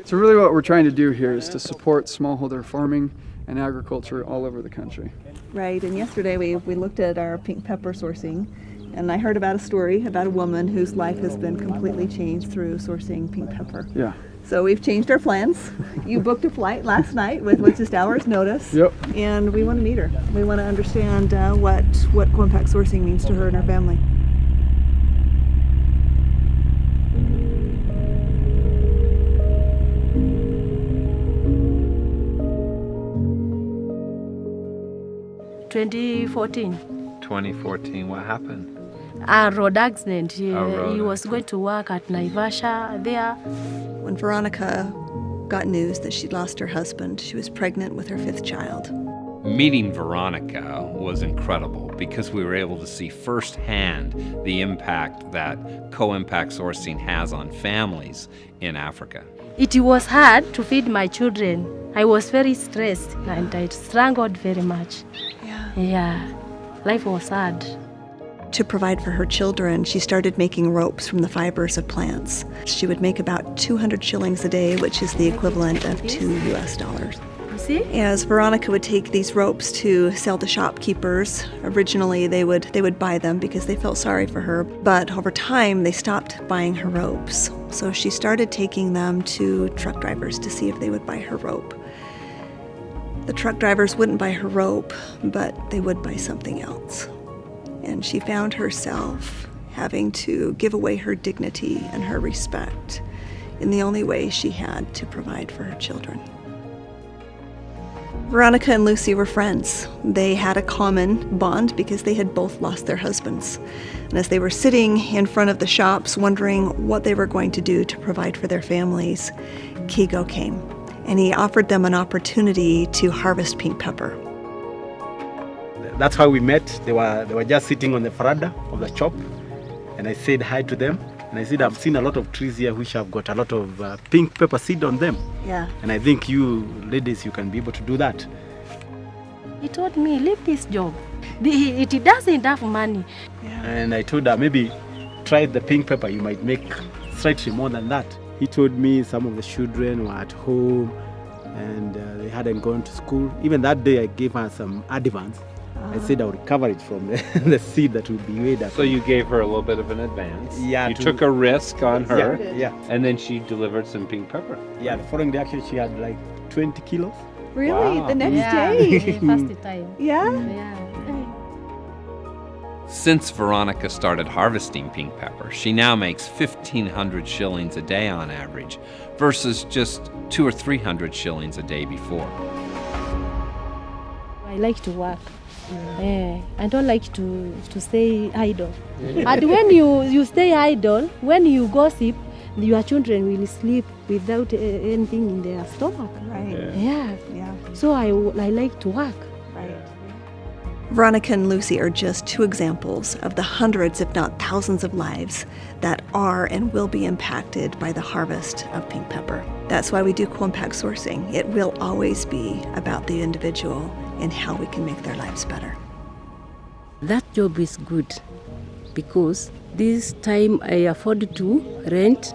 So really what we're trying to do here is to support smallholder farming and agriculture all over the country. Right, and yesterday we looked at our pink pepper sourcing, and I heard about a story about a woman whose life has been completely changed through sourcing pink pepper. Yeah. So we've changed our plans. You booked a flight last night with just hours notice. Yep. And we want to meet her. We want to understand what compact sourcing means to her and her family. (2014), what happened? A road accident. He road was going to work at Naivasha there. When Veronica got news that she'd lost her husband, she was pregnant with her 5th child. Meeting Veronica was incredible because we were able to see firsthand the impact that co-impact sourcing has on families in Africa. It was hard to feed my children. I was very stressed and I struggled very much. Yeah, life was hard. To provide for her children, she started making ropes from the fibers of plants. She would make about 200 shillings a day, which is the equivalent of $2 US. You see? As Veronica would take these ropes to sell to shopkeepers, originally they would buy them because they felt sorry for her, but over time they stopped buying her ropes. So she started taking them to truck drivers to see if they would buy her rope. The truck drivers wouldn't buy her rope, but they would buy something else. And she found herself having to give away her dignity and her respect in the only way she had to provide for her children. Veronica and Lucy were friends. They had a common bond because they had both lost their husbands. And as they were sitting in front of the shops wondering what they were going to do to provide for their families, Kigo came, and he offered them an opportunity to harvest pink pepper. That's how we met. They were just sitting on the veranda of the shop, and I said hi to them. And I said, I've seen a lot of trees here which have got a lot of pink pepper seed on them. Yeah. And I think you ladies, you can be able to do that. He told me, leave this job. It doesn't have money. Yeah. And I told her, maybe try the pink pepper, you might make slightly more than that. He told me some of the children were at home and they hadn't gone to school. Even that day I gave her some advance. I said I would recover it from the seed that would be made. So you gave her a little bit of an advance. Yeah. You took a risk on her. Yeah. And then she delivered some pink pepper. Yeah, the following day actually she had like 20 kilos. Really? Wow. The next Yeah, day? first time. Yeah? Yeah. Since Veronica started harvesting pink pepper, she now makes 1,500 shillings a day on average versus just 200 or 300 shillings a day before. I like to work. I don't like to stay idle. And when you stay idle, when you gossip, your children will sleep without anything in their stomach. Right. Yeah. Yeah. So I like to work. Right. Veronica and Lucy are just 2 examples of the hundreds, if not thousands, of lives that are and will be impacted by the harvest of pink pepper. That's why we do co-impact sourcing. It will always be about the individual and how we can make their lives better. That job is good because this time I afford to rent,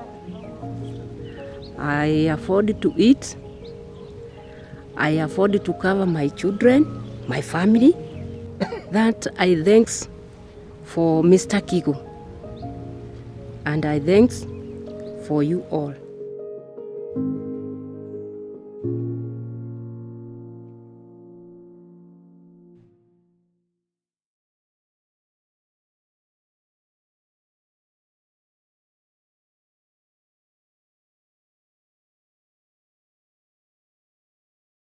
I afford to eat, I afford to cover my children, my family. That I thanks for Mr. Kigo, and I thanks for you all.